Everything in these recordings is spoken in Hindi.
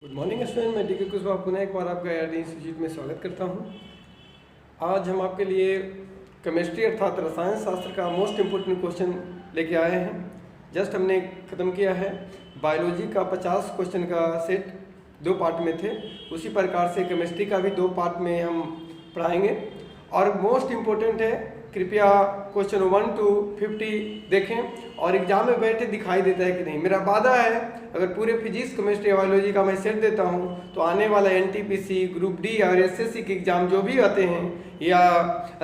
गुड मॉर्निंग स्टूडेंट, मैं डीके कुशवाहा पुनः एक बार आपका ARD इंस्टीट्यूट में स्वागत करता हूं। आज हम आपके लिए केमिस्ट्री अर्थात रसायन शास्त्र का मोस्ट इम्पोर्टेंट क्वेश्चन लेके आए हैं। जस्ट हमने ख़त्म किया है बायोलॉजी का 50 क्वेश्चन का सेट, 2 पार्ट में थे। उसी प्रकार से केमिस्ट्री का भी 2 पार्ट में हम पढ़ाएंगे। और मोस्ट इम्पोर्टेंट है, कृपया क्वेश्चन 1 to 50 देखें और एग्जाम में बैठे दिखाई देता है कि नहीं। मेरा वादा है अगर पूरे फिजिक्स केमिस्ट्री बायोलॉजी का मैं सेट देता हूं तो आने वाला NTPC, ग्रुप डी और SSC के एग्ज़ाम जो भी आते हैं या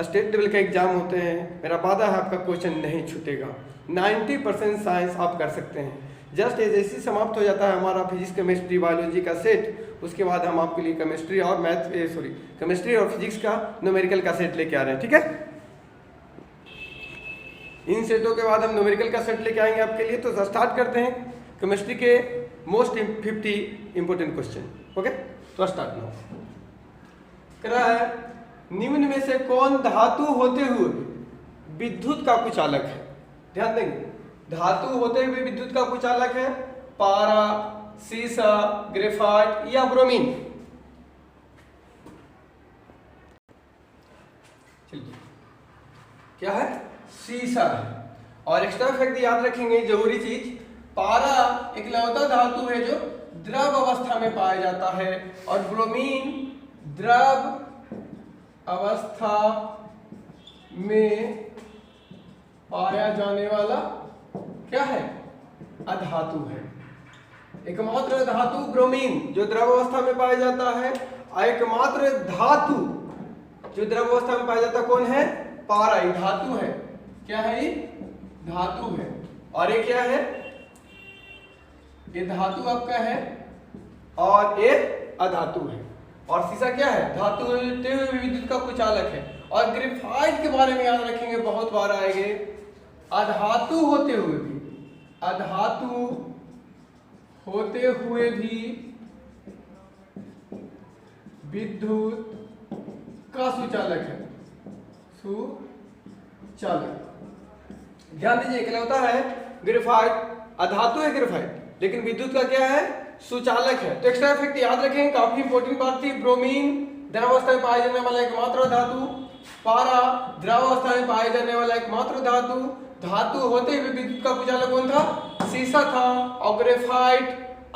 स्टेट लेवल के एग्ज़ाम होते हैं, मेरा वादा है आपका क्वेश्चन नहीं छूटेगा। 90% साइंस आप कर सकते हैं। जस्ट जैसे समाप्त हो जाता है हमारा फिजिक्स केमिस्ट्री बायोलॉजी का सेट, उसके बाद हम आपके लिए केमिस्ट्री और फिजिक्स का न्यूमेरिकल का सेट लेके आ रहे हैं। ठीक है, इन सेटों के बाद हम न्यूमेरिकल का सेट लेके आएंगे आपके लिए। तो स्टार्ट करते हैं केमिस्ट्री के मोस्ट 50 इंपोर्टेंट क्वेश्चन। ओके, तो स्टार्ट नाउ। कह रहा है निम्न में से कौन धातु होते हुए विद्युत का कुचालक है? ध्यान देंगे, धातु होते हुए विद्युत का कुचालक है। पारा, सीसा, ग्रेफाइट या ब्रोमीन? चलिए, क्या है? सीसा है। और एक्स्ट्रा फैक्ट याद रखेंगे, जरूरी चीज, पारा इकलौता धातु है जो द्रव अवस्था में पाया जाता है और ब्रोमीन द्रव अवस्था में पाया जाने वाला क्या है? अधातु है। एकमात्र धातु ब्रोमीन जो द्रव अवस्था में पाया जाता है, एकमात्र धातु जो द्रव अवस्था में पाया जाता कौन है? पारा। ये धातु है। क्या है? ये धातु है। और ये क्या है? ये धातु आपका है और ये अधातु है। और सीसा क्या है? धातु होते हुए विद्युत का कुचालक है। और ग्रेफाइट के बारे में याद रखेंगे, बहुत बार आएंगे। अधातु होते हुए भी, अधातु होते हुए भी विद्युत का सुचालक है। सुचालक, ध्यान दीजिए, क्या होता है? ग्रेफाइट अधातु है ग्रेफाइट, लेकिन विद्युत का क्या है? सुचालक है। तो एक्स्ट्रा इफेक्ट याद रखें, काफी इंपॉर्टेंट बात थी। ब्रोमीन द्रवावस्था में पाया जाने वाला एकमात्र धातु, पारा द्रवावस्था में पाया जाने वाला एकमात्र धातु, धातु होते हुए विद्युत का कुचालक कौन था? सीसा था। और ग्रेफाइट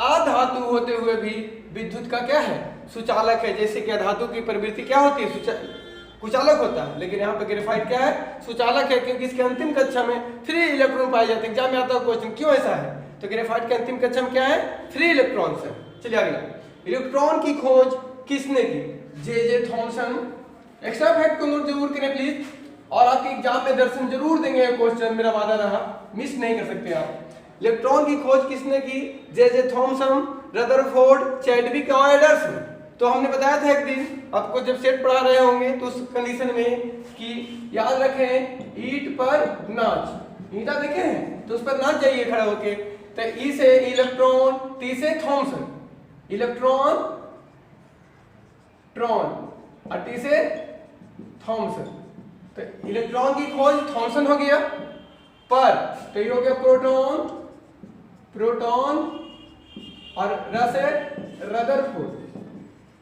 अधातु होते हुए भी विद्युत का क्या है? सुचालक है। जैसे कि धातु की प्रवृत्ति क्या होती है? कुचालक होता है, लेकिन यहाँ पे ग्रेफाइट क्या है? सुचालक है, क्योंकि इसके अंतिम कक्षा में 3 इलेक्ट्रॉन पाए जाते हैं। एग्जाम में आता है क्वेश्चन, क्यों ऐसा है? तो ग्रेफाइट के अंतिम कक्षा में क्या है? 3 इलेक्ट्रॉन्स है। चलिए अगला, इलेक्ट्रॉन की खोज किसने की? J Thomson. एक्स्ट्रा फैक्ट को नोट जरूर करें प्लीज, और आपके एग्जाम में दर्शन जरूर देंगे क्वेश्चन, मेरा वादा रहा, मिस नहीं कर सकते आप। इलेक्ट्रॉन की खोज किसने की? जे थॉमसन, रदरफोर्ड, चैडविक और एंडरसन। तो हमने बताया था एक दिन आपको, जब सेट पढ़ा रहे होंगे तो उस कंडीशन में कि याद रखें, ईंट पर नाच, ईंटा देखे हैं तो उस पर नाच जाइए खड़ा होके। तो ई से इलेक्ट्रॉन, टी से थॉमसन, इलेक्ट्रॉन ट्रॉन और टी से थॉमसन। तो इलेक्ट्रॉन की खोज थॉमसन हो गया पर, तो ये हो गया प्रोटॉन, प्रोटॉन और र से रदरफोर्ड,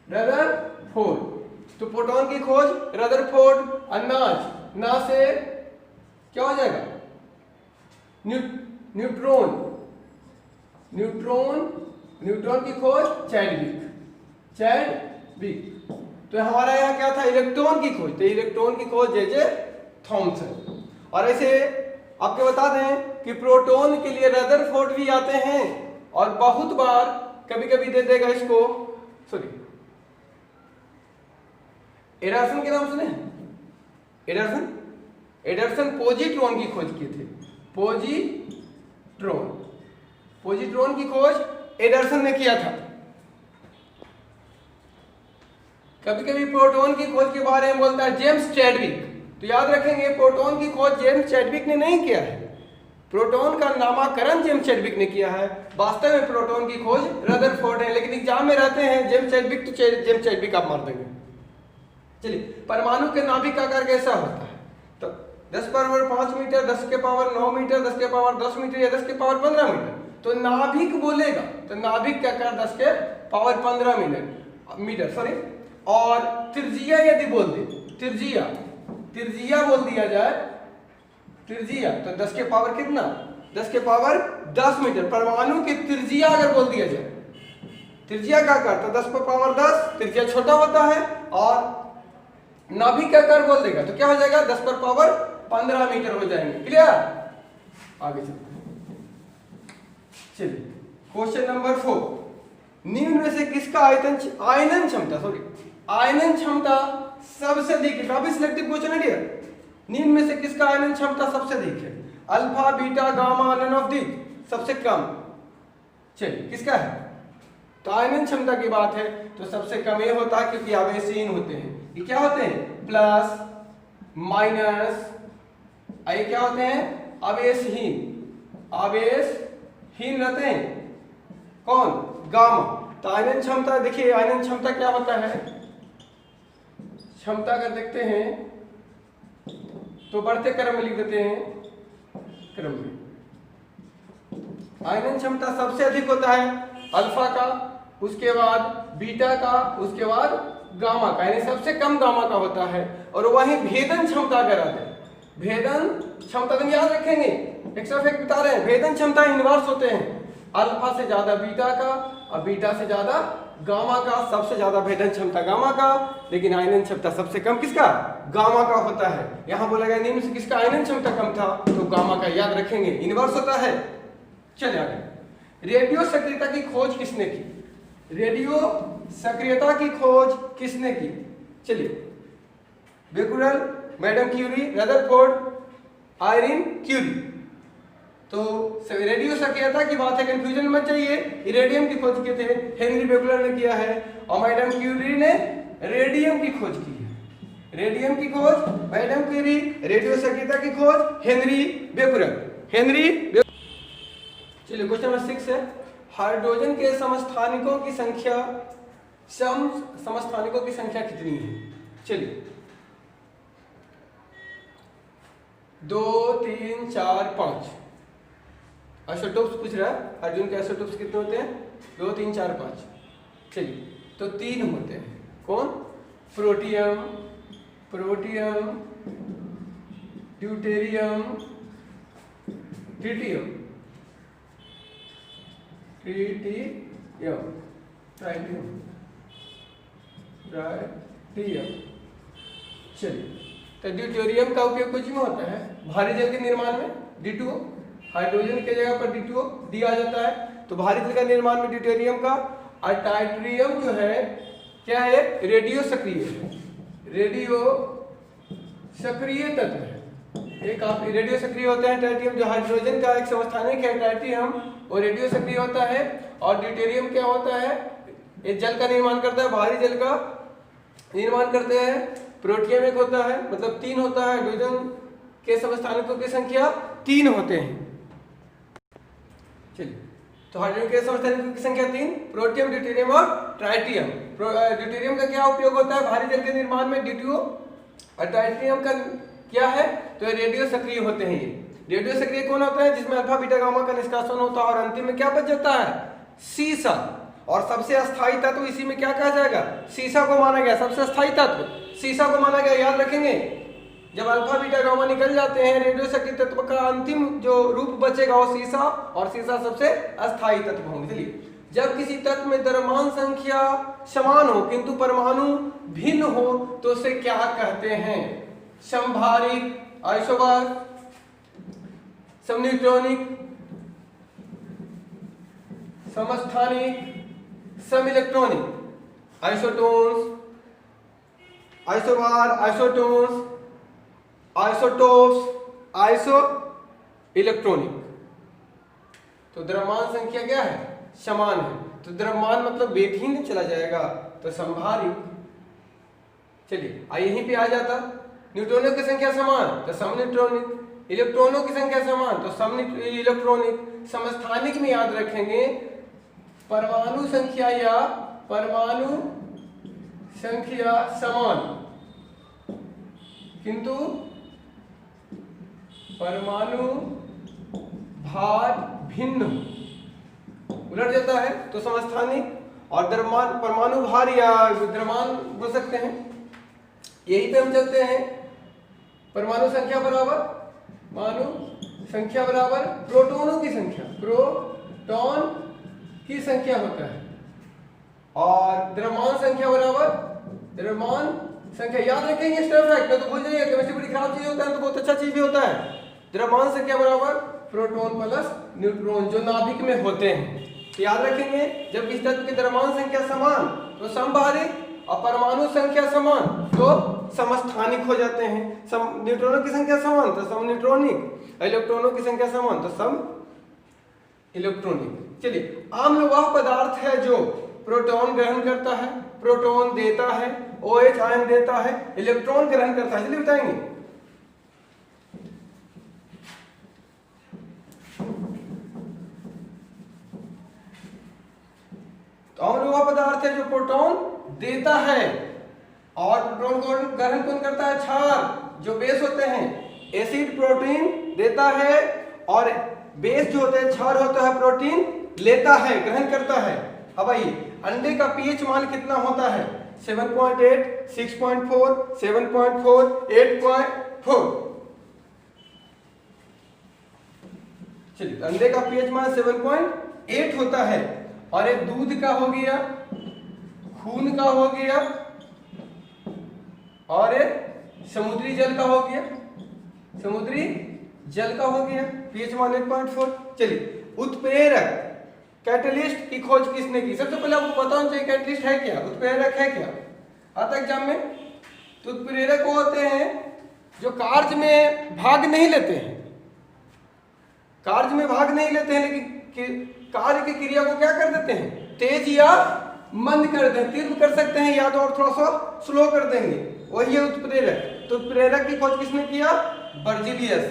रदरफोर्ड। तो प्रोटॉन की खोज रदरफोर्ड, अनाज ना से क्या हो जाएगा? न्यूट्रॉन, न्यूट्रॉन, न्यूट्रॉन की खोज चैडविक, चैडविक। तो हमारा यहाँ क्या था? इलेक्ट्रॉन की खोज। तो इलेक्ट्रॉन की खोज जे थॉमसन। और ऐसे आपके बता दें कि प्रोटॉन के लिए रदरफोर्ड भी आते हैं, और बहुत बार कभी कभी दे देगा इसको, सॉरी, एडरसन के नाम सुने? एडरसन, एडरसन पॉजिट्रॉन की खोज किए थे। पॉजिट्रॉन, पॉजिट्रॉन की खोज एडरसन ने किया था। कभी कभी प्रोटॉन की खोज के बारे में बोलता है जेम्स चैडविक। तो याद रखेंगे, प्रोटॉन की खोज जेम्स चैडविक ने नहीं किया है, प्रोटॉन का नामकरण जेम्स चैडविक ने किया है। वास्तव में प्रोटॉन की खोज रदरफोर्ड है, लेकिन एग्जाम में रहते हैं जेम्स चैडविक, तो जेम्स चैडविक आप मार देंगे। चलिए, परमाणु के नाभिक का आकार कैसा होता है? तो 10 पावर 5 मीटर, 10 के पावर 9 मीटर, 10 के पावर 10 मीटर या 10 के पावर 15 मीटर। तो नाभिक बोलेगा तो नाभिक का आकार 10 के पावर 15 मीटर सॉरी। और त्रिज्या यदि बोल दे, त्रिज्या बोल दिया जाए, त्रिज्या तो 10 के पावर कितना, 10 के पावर 10 मीटर। परमाणु की त्रिज्या अगर बोल दिया जाए, त्रिज्या का आकार तो 10 पर पावर 10, त्रिज्या छोटा होता है, और नाभिक का आकार बोल देगा तो क्या हो जाएगा, 10 पर पावर 15 मीटर हो जाएंगे। क्लियर? आगे चलिए क्वेश्चन नंबर 4, निम्न में से किसका आयनन क्षमता सबसे अधिक है? काफी सिलेक्टिव क्वेश्चन है डियर। निम्न में से किसका आयनन क्षमता सबसे अधिक है? Alpha, beta, gamma, none of the, सबसे कम। चलिए किसका है? तो आयनन क्षमता की बात है तो सबसे कम ये होता है क्योंकि आवेशहीन होते हैं। ये क्या होते हैं? प्लस, माइनस, ये क्या होते हैं? आवेशहीन रहते हैं। कौन? गामा। तो आयनन क्षमता देखिए, आयनन क्षमता क्या होता है? क्षमता अगर देखते हैं तो बढ़ते क्रम में लिख देते हैं, क्रम में। आयनन क्षमता सबसे अधिक होता है अल्फा का, उसके बाद बीटा का, उसके बाद गामा का, यानी सबसे कम गामा का होता है। और वहीं भेदन क्षमता अगर आते हैं, भेदन क्षमता तो याद रखेंगे, एक्स्ट्रा फैक्ट बता रहे हैं, भेदन क्षमता इनवर्स होते हैं, अल्फा से ज्यादा बीटा का और बीटा से ज्यादा गामा का। सबसे ज्यादा भेदन क्षमता गामा का, लेकिन आयनन क्षमता सबसे कम किसका? गामा का होता है। यहां बोला गया निम्न से किसका आयनन क्षमता कम था, तो गामा का याद रखेंगे, इनवर्स होता है। चलिए आगे, रेडियो सक्रियता की खोज किसने की? रेडियो सक्रियता की खोज किसने की? चलिए, Becquerel, madam Curie, Rutherford, Irene Curie. तो रेडियो सक्रियता की बात है, कंफ्यूजन मत चाहिए। इरेडियम की खोज किए थे हेनरी बेकुलर ने किया है, और मैडम क्यूरी ने रेडियम की खोज की है। रेडियम की खोज मैडम क्यूरी, रेडियो सक्रियता की खोज हेनरी बेकुलर। चलिए क्वेश्चन नंबर 6 है, हाइड्रोजन के समस्थानिकों की संख्या कितनी है? चलिए 2 3 4 5 आइसोटोप्स पूछ रहा है, हाइड्रोजन के आइसोटोप्स कितने होते हैं? 2 3 4 5। चलिए तो 3 होते हैं। कौन? प्रोटियम, ड्यूटेरियम, ट्रिटियम, चलिए तो ड्यूटेरियम का उपयोग कुछ में होता है भारी जल के निर्माण में, D2O, हाइड्रोजन के जगह पर D2O दिया जाता है, तो भारी जल का निर्माण में ड्यूटेरियम का। और टाइट्रियम जो है क्या है? रेडियो सक्रिय है, रेडियो सक्रिय तत्व है। एक आप रेडियो सक्रिय होता है टाइट्रियम, जो हाइड्रोजन का एक समस्थानिक है टाइट्रियम, वो रेडियो सक्रिय होता है। और ड्यूटेरियम क्या होता है? ये जल का निर्माण करता है, भारी जल का निर्माण करते हैं। प्रोटियम एक होता है, मतलब 3 होता है। हाइड्रोजन के समस्थानिकों की संख्या 3 होते हैं। चलिए तो हाइड्रोजन के समस्थानिकों की संख्या 3, प्रोटियम, ड्यूटेरियम और ट्राइटियम। ड्यूटेरियम का क्या उपयोग होता है भारी जल के निर्माण में? D2O। और ट्राइटियम का क्या है? तो रेडियो सक्रिय होते हैं। ये रेडियो सक्रिय कौन होता है? जिसमें अल्फा बीटा गामा का निष्कासन होता है, और अंतिम में क्या बच जाता है? सीसा। और सबसे अस्थायी तत्व इसी में क्या कहा जाएगा? सीसा को माना गया, सबसे अस्थायी तत्व सीसा को माना गया। याद रखेंगे, जब अल्फा बीटा गामा निकल जाते हैं, रेडियो सक्रिय तत्व का अंतिम जो रूप बचेगा वो सीसा, और सीसा सबसे अस्थायी तत्व होंगे। चलिए, जब किसी तत्व में द्रव्यमान संख्या समान हो किंतु परमाणु भिन्न हो तो उसे क्या कहते हैं? समभारिक, आइसोबार, समन्यूट्रॉनिक, समस्थानिक, समिलेक्ट्रॉनिक, isotones, isobar, isotones, isotopes, isoelectronic. तो द्रव्यमान संख्या क्या है? समान है, तो द्रव्यमान मतलब बेधीन चला जाएगा, तो संभारिक। चलिए यहीं पे आ जाता, न्यूट्रॉनों की संख्या समान तो समन्यूट्रॉनिक, इलेक्ट्रॉनों की संख्या समान तो इलेक्ट्रॉनिक। समस्थानिक में याद रखेंगे परमाणु संख्या या परमाणु संख्या समान किंतु परमाणु भार भिन्न, उलट जाता है तो समस्थानिक। और द्रव्यमान परमाणु भार या द्रव्यमान बोल सकते हैं। यही पे हम चलते हैं, परमाणु संख्या बराबर प्रोटॉनों की संख्या, प्रोटॉन की संख्या होता है, और द्रव्यमान संख्या बराबर द्रव्यमान संख्या। याद रखेंगे स्टेप फैक्ट, तो भूल जाइए, केमिस्ट्री बड़ी खराब चीज होता है तो बहुत अच्छा चीज भी होता है। द्रव्यमान संख्या बराबर प्रोटॉन प्लस न्यूट्रॉन जो नाभिक में होते हैं। तो याद रखेंगे, जब इस तत्व की द्रव्यमान संख्या समान तो समबाहरिक, और परमाणु संख्या समान तो समस्थानिक हो जाते हैं। न्यूट्रॉनों की संख्या समान तो सम न्यूट्रॉनिक, इलेक्ट्रॉनों की संख्या समान तो सम इलेक्ट्रॉनिक। चलिए, आम्ल वह पदार्थ है जो प्रोटॉन ग्रहण करता है, प्रोटॉन देता है, OH आयन देता है, इलेक्ट्रॉन ग्रहण करता है। चलिए बताएंगे। तो अम्ल वह पदार्थ है जो प्रोटॉन देता है, और प्रोटॉन को ग्रहण कौन करता है? क्षार जो बेस होते हैं। एसिड प्रोटीन देता है, और बेस जो होते हैं क्षार होता है प्रोटीन लेता है, ग्रहण करता है। अब आइए, अंडे का पीएच मान कितना होता है? 7.8, 6.4, 7.4, 8.4। चलिए, अंडे का पीएच मान 7.8 होता है, और ये दूध का हो गया, खून का हो गया, और ये समुद्री जल का हो गया, समुद्री जल का हो गया, पीएच मान 8.4। चलिए, उत्प्रेरक कैटलिस्ट की खोज किसने की? सबसे पहले आपको पता होना चाहिए कैटलिस्ट है क्या, उत्प्रेरक है क्या, आता एग्जाम में। तो उत्प्रेरक वो होते हैं जो कार्य में भाग नहीं लेते हैं, कार्य में भाग नहीं लेते हैं, लेकिन कार्य की क्रिया को क्या कर देते हैं? तेज या मंद कर देते हैं, तीव्र कर सकते हैं, या तो और थोड़ा सा स्लो कर देंगे, वही है उत्प्रेरक। तो उत्प्रेरक की खोज किसने किया? बर्जीलियस।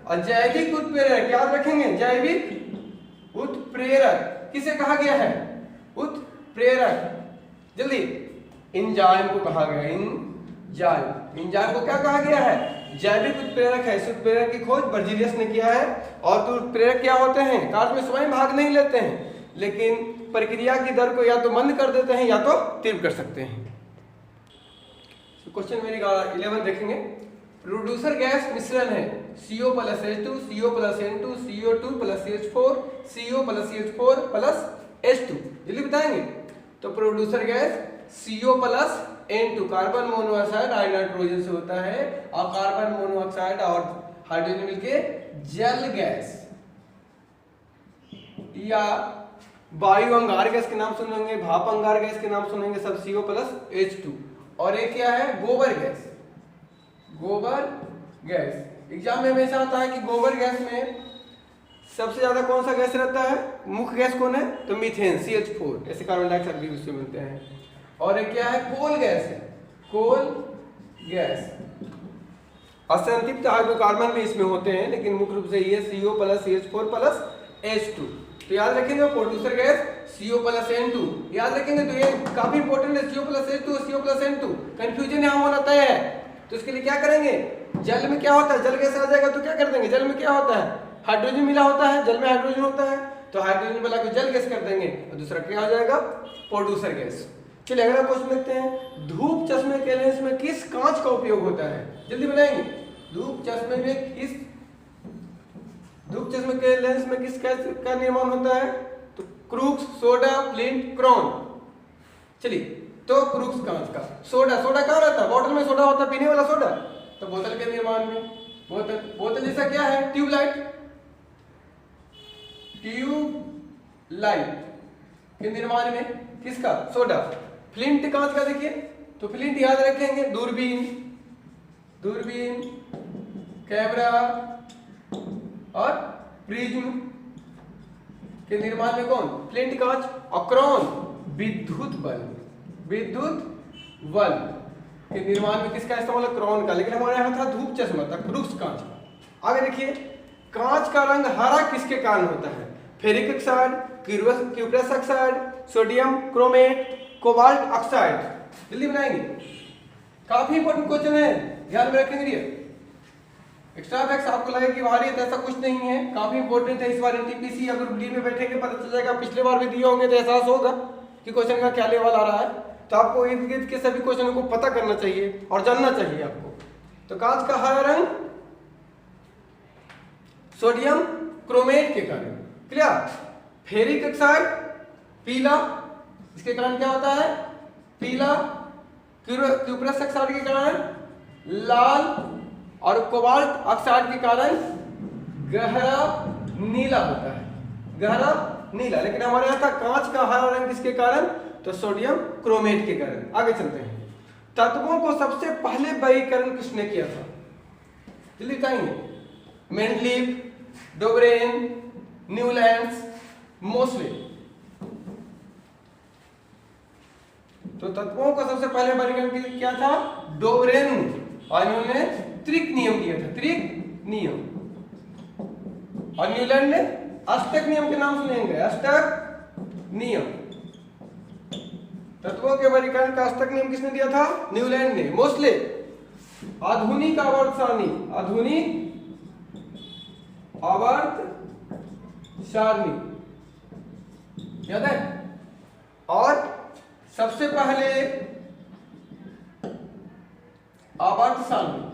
और जैविक उत्प्रेरक याद रखेंगे, जैविक उत्प्रेरक किसे कहा गया है? उत्प्रेरक। जल्दी, एंजाइम को कहा गया, एंजाइम को क्या कहा गया है? जैविक उत्प्रेरक है। इस उत्प्रेरक की खोज बर्जीलियस ने किया है। और तो उत्प्रेरक क्या होते हैं? कार्य में स्वयं भाग नहीं लेते हैं, लेकिन प्रक्रिया की दर को या तो मंद कर देते हैं या तो तीव्र कर सकते हैं। क्वेश्चन मेरी 11 देखेंगे। प्रोड्यूसर गैस मिश्रण है CO + H2, CO + N2, CO2 + CH4, CO + CH4 + H2। जल्दी बताएंगे। तो producer gas CO + N2 carbon monoxide और नाइट्रोजन से होता है, और कार्बन मोनोऑक्साइड और हाइड्रोजन मिलके जल गैस या वायु अंगार गैस के नाम सुनेंगे, भाप अंगार गैस के नाम सुनेंगे, सब CO + H2। और एक क्या है? गोबर गैस। गोबर गैस एग्जाम में हमेशा आता है कि गोबर गैस में सबसे ज्यादा कौन सा गैस रहता है? मुख्य गैस कौन है? तो मीथेन CH4, ऐसे कार्बन डाइऑक्साइड भी उससे मिलते हैं। और एक क्या है? कोल गैस है, कोल गैस। असंतृप्त हाइड्रोकार्बन भी इसमें होते हैं, लेकिन मुख्य रूप से ये CO + CH4 + H2। तो याद रखेंगे प्रोड्यूसर गैस CO + N2 याद रखेंगे। तो ये काफी इंपॉर्टेंट है, CO + H2, CO + N2। Confusion यहाँ होना तय है, तो इसके लिए क्या करेंगे? जल में क्या होता है? जल गैस आ जाएगा तो क्या कर देंगे? जल में क्या होता है? हाइड्रोजन मिला होता है, जल में हाइड्रोजन होता है, तो हाइड्रोजन मिला के जल गैस कर देंगे, और दूसरा क्या हो जाएगा? Producer gas. चलिए अगला क्वेश्चन देखते हैं। धूप चश्मे के लेंस में किस कांच का उपयोग होता है? जल्दी बनाएंगे। धूप चश्मे के लेंस में किस का निर्माण होता है? तो क्रूक्स, सोडा, फ्लिंट, क्रोम। चलिए, तो क्रूक्स कांच का। सोडा कहाँ रहता है? बोतल में सोडा होता है, पीने वाला सोडा, तो बोतल के निर्माण में। बोतल जैसा क्या है? ट्यूबलाइट के निर्माण में किसका? सोडा। फ्लिंट कांच का देखिए, तो फ्लिंट याद रखेंगे, दूरबीन, कैमरा और प्रिज्म के निर्माण में कौन? फ्लिंट कांच। और क्रोन विद्युत बल्ब के निर्माण में किसका इस्तेमाल है? क्रोन का। लेकिन हमारे यहाँ था धूप चश्मा, था क्रूक्स कांच का। आगे देखिए, कांच का रंग हरा किसके कारण होता है? Ferric oxide, cuprous oxide, sodium chromate, cobalt oxide. जल्दी बनाएंगे, काफी इंपॉर्टेंट क्वेश्चन है, ध्यान में रखेंगे। एक्स्ट्रा फैक्ट्स आपको लगे कि भारी है, तो ऐसा कुछ नहीं है, काफी इंपॉर्टेंट है। इस बार NTPC या ग्रुप डी में बैठेंगे पता चल जाएगा, पिछले बार भी दिए होंगे तो एहसास होगा। कि क्वेश्चन का क्या लेवल आ रहा है, तो आपको इर्द गिर्द के सभी क्वेश्चनों को पता करना चाहिए और जानना चाहिए आपको। तो कांच का हरा रंग सोडियम क्रोमेट के कारण, क्लियर। फेरिक ऑक्साइड पीला, इसके कारण क्या होता है, पीला। क्यूप्रस ऑक्साइड के कारण लाल, और कोबाल्ट ऑक्साइड के कारण गहरा नीला होता है, गहरा नीला। लेकिन हमारे यहाँ था कांच का हरा रंग किसके कारण, तो सोडियम क्रोमेट के कारण। आगे चलते हैं, तत्वों को सबसे पहले वर्गीकरण किसने किया था, जल्दी बताएंगे। Mendeleev, डोबरेन, Newlands, Mosle. तो तत्वों का सबसे पहले वर्गीकरण किया था डोबरेन, और इन्होंने त्रिक नियम दिया था, त्रिक नियम। और न्यूलैंड ने अष्टक नियम के नाम सुनेंगे, अष्टक नियम। तत्वों के वर्गीकरण का अष्टक नियम किसने दिया था, न्यूलैंड ने। मोसले आधुनिक आवर्त सारणी, आधुनिक आवर्त सारणी याद है। और सबसे पहले आवर्त सारणी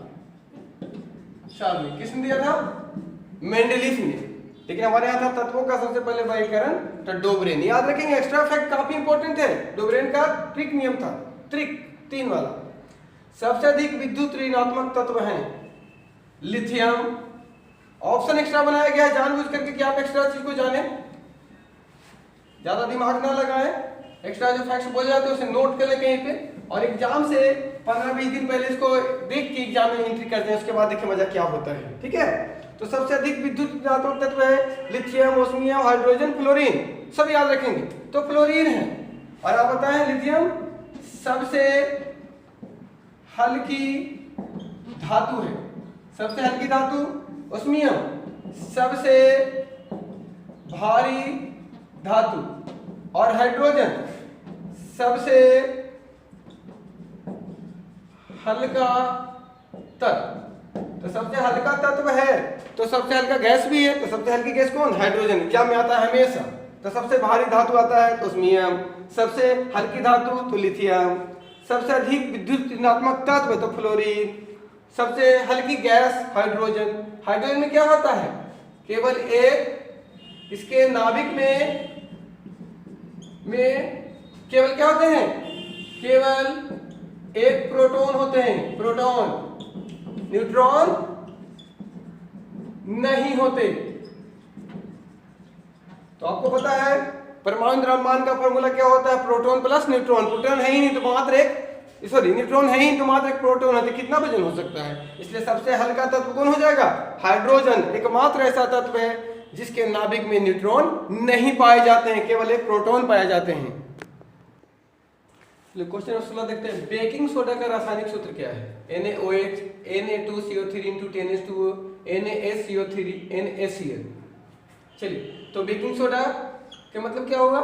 किसने दिया था, मेंडलीफ ने। लेकिन हमारे यहाँ था तत्वों का सबसे पहले वर्गीकरण तो डोबरेन। याद रखेंगे, एक्स्ट्रा फैक्ट काफी इंपॉर्टेंट है। डोबरेन का ट्रिक नियम था, ट्रिक 3 वाला। सबसे अधिक विद्युत ऋणात्मक तत्व हैं लिथियम। ऑप्शन एक्स्ट्रा बनाया गया है जानबूझ करके कि आप एक्स्ट्रा चीज को जाने, ज्यादा दिमाग ना लगाएं। एक्स्ट्रा जो फैक्ट्स बोले जाते हैं उसे नोट कर ले कहीं पे, और एग्जाम से 15-20 दिन पहले इसको देख के एग्जाम में एंट्री करते हैं, उसके बाद देखिए मजा क्या होता है, ठीक है। तो सबसे अधिक विद्युत ऋणात्मक तत्व है लिथियम, ओस्मियम, हाइड्रोजन, फ्लोरीन, सब याद रखेंगे। तो फ्लोरीन है। और आप बताएं, लिथियम सबसे हल्की धातु है, सबसे हल्की धातु। ओस्मियम सबसे भारी धातु, और हाइड्रोजन सबसे हल्का तत्व। तो सबसे हल्का तत्व है तो सबसे हल्का गैस भी है, तो सबसे हल्की गैस कौन, हाइड्रोजन। एग्जाम में आता है हमेशा। तो सबसे भारी धातु आता है तो ओस्मियम, सबसे हल्की धातु तो लिथियम, सबसे अधिक विद्युत ऋणात्मक तत्व तो फ्लोरीन, सबसे हल्की गैस हाइड्रोजन। हाइड्रोजन में क्या होता है, केवल एक, इसके नाभिक में केवल क्या होते हैं, केवल एक प्रोटॉन होते हैं, प्रोटॉन। न्यूट्रॉन नहीं होते। तो आपको पता है परमाणु द्रव्यमान का फॉर्मूला क्या होता है, प्रोटॉन प्लस न्यूट्रॉन। प्रोटॉन है ही नहीं तो मात्र एक, सॉरी न्यूट्रॉन है ही तो मात्र एक प्रोटॉन है, तो कितना वजन हो सकता है। इसलिए सबसे हल्का तत्व कौन हो जाएगा, हाइड्रोजन। एकमात्र ऐसा तत्व है जिसके नाभिक में न्यूट्रॉन नहीं पाए जाते हैं, केवल एक प्रोटॉन पाए जाते हैं। क्वेश्चन नंबर 16 देखते हैं, बेकिंग सोडा का रासायनिक सूत्र क्या है। NaOH, Na2CO3 × 10H2O, NaSCO3, NaCl। चलिए, तो बेकिंग सोडा का मतलब क्या होगा,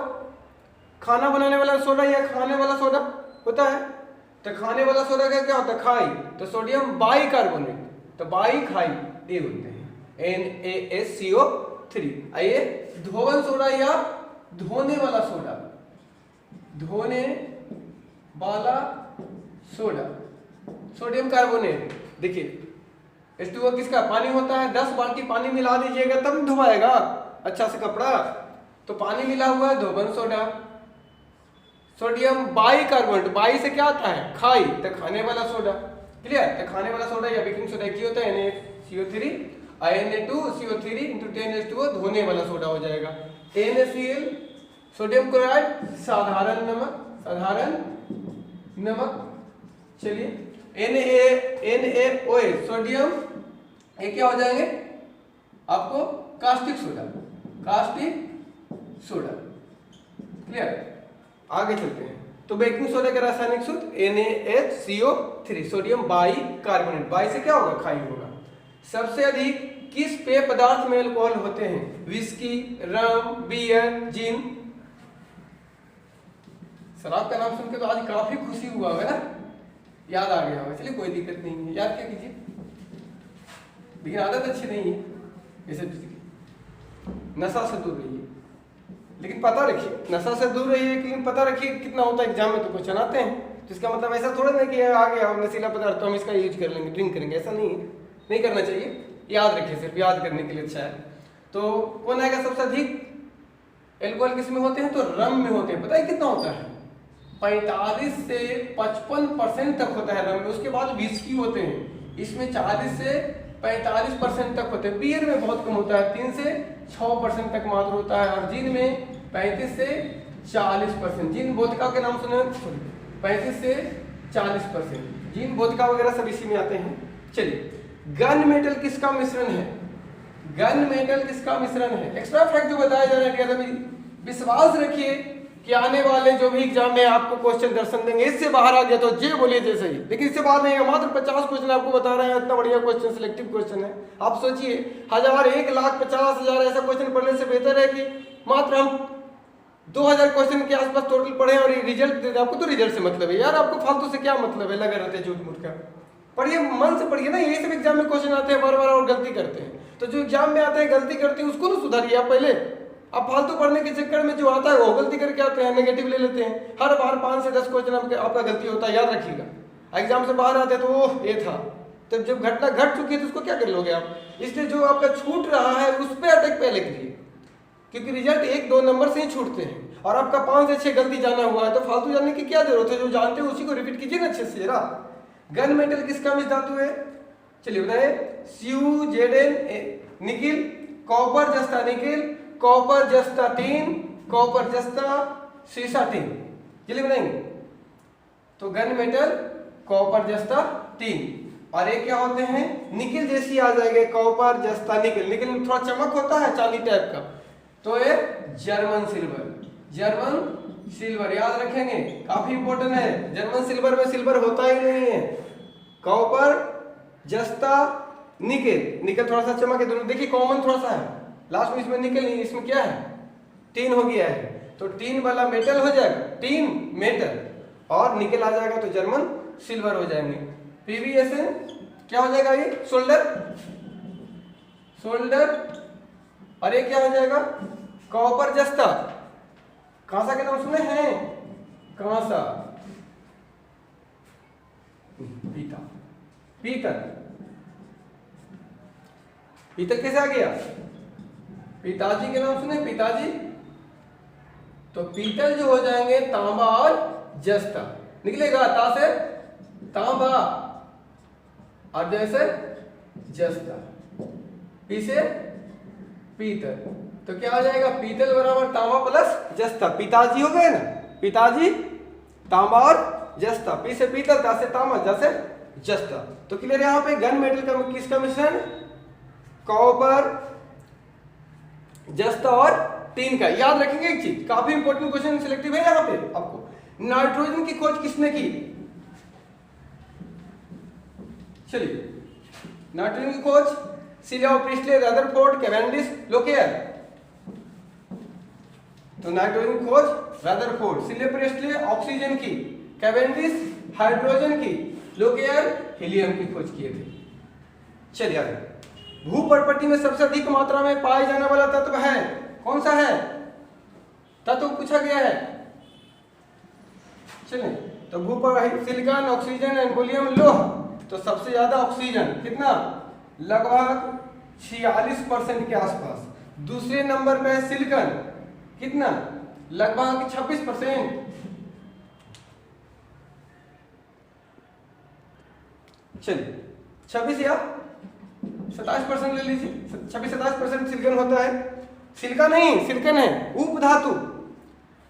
खाना बनाने वाला सोडा या खाने वाला सोडा होता है। तो खाने वाला सोडा का क्या होता है, खाई। तो सोडियम बाइकार्बोनेट, तो बाई खाई ये होते हैं NaSCO3। आइए, धोवन सोडा या धोने वाला सोडा, धोने वाला सोडा, सोडियम कार्बोनेट। देखिए H2O किसका, पानी होता है। 10 बाल्टी पानी मिला दीजिएगा तब धोएगा अच्छा से कपड़ा। तो पानी मिला हुआ है, धोवन सोडा। सोडियम बाइकार्बोनेट, बाई से क्या आता है, खाई, तो खाने वाला सोडा। क्लियर। तो खाने वाला सोडा या बेकिंग सोडा क्या होता है, NaCO3, Na2CO3 × 10H2O, धोने वाला सोडा हो जाएगा। NaCl, सोडियम क्लोराइड, साधारण नमक, साधारण नमक। चलिए, NaOH, सोडियम, ये क्या हो जाएंगे आपको, caustic soda, caustic soda. Clear. आगे चलते हैं। तो बेकिंग सोडा का रासायनिक सूत्र NaHCO3, सोडियम बाइकार्बोनेट। बाई से क्या होगा, खाई होगा। सबसे अधिक किस पेय पदार्थ में अल्कोहल होते हैं, विस्की, रम, बियर, जिन। शराब का नाम सुनकर तो आज काफी खुशी हुआ है ना, याद आ गया होगा। चलिए कोई दिक्कत नहीं है, याद क्या कीजिए, लेकिन आदत अच्छी नहीं है। जैसे नशा से दूर रहिए, लेकिन पता रखिए, नशा से दूर रहिए, लेकिन पता रखिए कितना होता है। एग्जाम में तो क्वेश्चन आते हैं, तो इसका मतलब ऐसा थोड़ा नहीं कि आ गया नशीला पदार्थ तो हम इसका यूज कर लेंगे, ड्रिंक करेंगे, ऐसा नहीं है, नहीं करना चाहिए। याद रखिए, सिर्फ याद करने के लिए अच्छा है। तो कौन आएगा सबसे अधिक? एल्कोहल किस में होते हैं? तो रम में होते हैं। पता है कितना होता है? 45 से 55% तक होता है रम में, उसके बाद विस्की होते हैं, इसमें 40 से 45% तक होते हैं। बियर में बहुत कम होता है, 3 से 6% तक मात्र होता है, और जिन में 35 से 40%। जिन वोदका के नाम सुने? 35 से 40%। जिन वोदका वगैरह सब इसी में आते हैं। चलिए, गन मेटल किसका मिश्रण है? गन मेटल किसका मिश्रण है? एक्स्ट्रा फैक्ट जो बताया जा रहा है, विश्वास रखिए कि आने वाले जो भी एग्जाम में आपको क्वेश्चन दर्शन देंगे, इससे बाहर आ गया तो जे बोलिए जैसे ही, लेकिन इससे बाहर नहीं है। मात्र 50 क्वेश्चन आपको बता रहे हैं, इतना बढ़िया क्वेश्चन, सिलेक्टिव क्वेश्चन है। आप सोचिए 1000, 1,50,000 ऐसा क्वेश्चन पढ़ने से बेहतर है कि मात्र हम 2000 क्वेश्चन के आसपास टोटल पढ़े और रिजल्ट दे दें। आपको तो रिजल्ट से मतलब है यार, आपको फालतू से क्या मतलब है, लगे रहते हैं झूठ मूठ का। पढ़िए, मन से पढ़िए ना, ये सब एग्जाम में क्वेश्चन आते हैं बार बार और गलती करते हैं। तो जो एग्जाम में आते हैं गलती करते हैं उसको ना सुधारिए आप पहले। आप फालतू पढ़ने के चक्कर में जो आता है वो गलती करके आते हैं, नेगेटिव ले लेते हैं। हर बार 5 से 10 क्वेश्चन आपका गलती होता है, याद रखिएगा। एग्जाम से बाहर आते हैं तो ओह ये था, तब जब घटना घट चुकी है तो उसको क्या कर लोगे आप? इसलिए जो आपका छूट रहा है उस पर अटैक पहले करिए, क्योंकि रिजल्ट 1-2 नंबर से ही छूटते हैं, और आपका 5 से 6 गलती जाना हुआ है तो फालतू जानने की क्या जरूरत है? जो जानते हैं उसी को रिपीट कीजिए ना अच्छे से जरा। गन मेटल किसका मिश्र धातु है? चलिए बताइए। Cu Zn निकिल, कॉपर जस्ता निकिल, कॉपर जस्ता टीन, कॉपर जस्ता सीसा टीन। चलिए बताएंगे। तो गन मेटल कॉपर जस्ता टीन, और ये क्या होते हैं? निकिल जैसी आ जाएगा, कॉपर जस्ता निकिल। निकिल में थोड़ा चमक होता है चांदी टाइप का, तो ये जर्मन सिल्वर। जर्मन सिल्वर याद रखेंगे, काफी इंपॉर्टेंट है। जर्मन सिल्वर में सिल्वर होता ही नहीं है। कॉपर जस्ता निकेल, निकल थोड़ा सा चमक है, दोनों देखिए कॉमन थोड़ा सा है, लास्ट में इसमें निकल नहीं, इसमें क्या है? टीन हो गया है, तो टीन वाला मेटल हो जाएगा, टीन मेटल, और निकल आ जाएगा तो जर्मन सिल्वर हो जाएंगे। PbSn क्या हो जाएगा? ये सोल्डर, सोल्डर, और ये क्या हो जाएगा? कॉपर जस्ता। कांसा के नाम सुने हैं? कांसा, पीतल, पीतल, पीतल कैसे आ गया? पिताजी के नाम सुने? पिताजी, तो पीतल जो हो जाएंगे तांबा और जस्ता। निकलेगा ता से तांबा और जैसे जस्ता, पी से पीतल, तो क्या हो जाएगा? पीतल बराबर तांबा प्लस जस्ता। पिताजी हो गए ना, पिताजी, तांबा और जस्ता, पी से पीतल, ता से तांबा, जा से जस्ता। तो क्लियर है यहाँ पे गन मेटल का किसका मिश्रण? कॉपर जस्ता और टीन का। याद रखेंगे एक चीज, काफी इंपॉर्टेंट क्वेश्चन सिलेक्टिव है यहाँ पे आपको। नाइट्रोजन की खोज किसने की? चलिए, नाइट्रोजन की खोज सिलिया, प्रिस्टले, रदरफोर्ड, कैवेंडिश, लोकेयर। तो नाइट्रोजन की खोज रदरफोर्ड, सिलिया, प्रिस्टले ऑक्सीजन की, कैवेंडिश हाइड्रोजन की, लोकेयर हीलियम की खोज किए थे। चलिए आगे। भूपर्पटी में सबसे अधिक मात्रा में पाए जाने वाला तत्व है, कौन सा है? तत्व पूछा गया है। चलिए, तो भूपर सिलिकॉन, ऑक्सीजन, एल्युमिनियम, लोह। तो सबसे ज्यादा ऑक्सीजन, कितना? लगभग 46% के आसपास। दूसरे नंबर पे है सिलिकॉन, कितना? लगभग 26%। चलिए 26 या 27% ले लीजिए, 26-27% सिलिकॉन होता है। सिलिका नहीं, सिलिकॉन है उप धातु,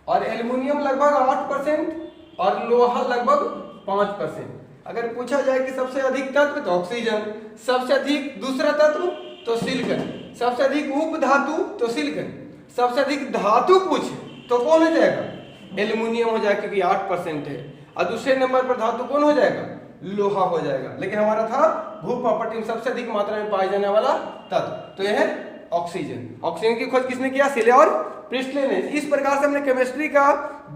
और एल्युमिनियम लगभग 8% और लोहा लगभग 5%। अगर पूछा जाए कि सबसे अधिक तत्व तो ऑक्सीजन, सबसे अधिक दूसरा तत्व तो सिलिकॉन, सबसे अधिक उप धातु तो सिलिकॉन, सबसे अधिक धातु पूछे तो कौन हो जाएगा? एल्युमिनियम हो जाएगा क्योंकि 8% है। और दूसरे नंबर पर धातु कौन हो जाएगा? लोहा हो जाएगा। लेकिन हमारा था भूपर्पटी में सबसे अधिक मात्रा में पाया जाने वाला तत्व, तो यह है ऑक्सीजन। ऑक्सीजन की खोज किसने किया? सिलिया और प्रिस्टले ने। इस प्रकार से हमने केमिस्ट्री का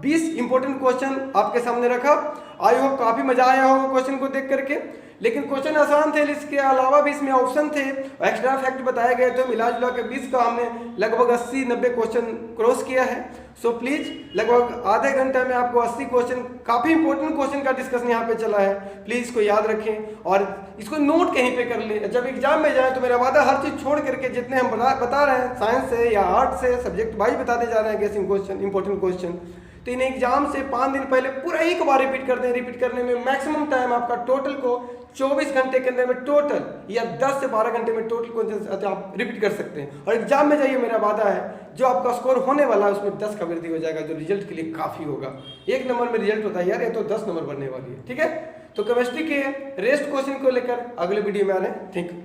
20 इंपॉर्टेंट क्वेश्चन आपके सामने रखा। आई होप काफ़ी मजा आया होगा क्वेश्चन को देख करके, लेकिन क्वेश्चन आसान थे, इसके अलावा भी इसमें ऑप्शन थे, एक्स्ट्रा फैक्ट बताए गए थे। मिला जुला के 20 का हमने लगभग 80-90 क्वेश्चन क्रॉस किया है। सो प्लीज़ लगभग आधे घंटे में आपको 80 क्वेश्चन, काफ़ी इंपॉर्टेंट क्वेश्चन का डिस्कशन यहाँ पे चला है। प्लीज़ इसको याद रखें और इसको नोट कहीं पे कर लें। जब एग्जाम में जाए तो मेरा वादा हर चीज़ छोड़ करके जितने हम बता रहे हैं साइंस से या आर्ट से सब्जेक्ट वाइज बताते जा रहे हैं गेसिंग क्वेश्चन, इंपॉर्टेंट क्वेश्चन, तो इन एग्जाम से 5 दिन पहले पूरा एक बार रिपीट कर दें। रिपीट करने में मैक्सिमम टाइम आपका टोटल को 24 घंटे के अंदर में टोटल या 10 से 12 घंटे में टोटल क्वेश्चन आप रिपीट कर सकते हैं। और एग्जाम में जाइए, मेरा वादा है जो आपका स्कोर होने वाला है उसमें 10 का वृद्धि हो जाएगा, जो रिजल्ट के लिए काफ़ी होगा। 1 नंबर में रिजल्ट होता है यार, ये तो 10 नंबर बनने वाली है। ठीक है, तो केमिस्ट्री के रेस्ट क्वेश्चन को लेकर अगले वीडियो में आ रहे हैं। Thank you.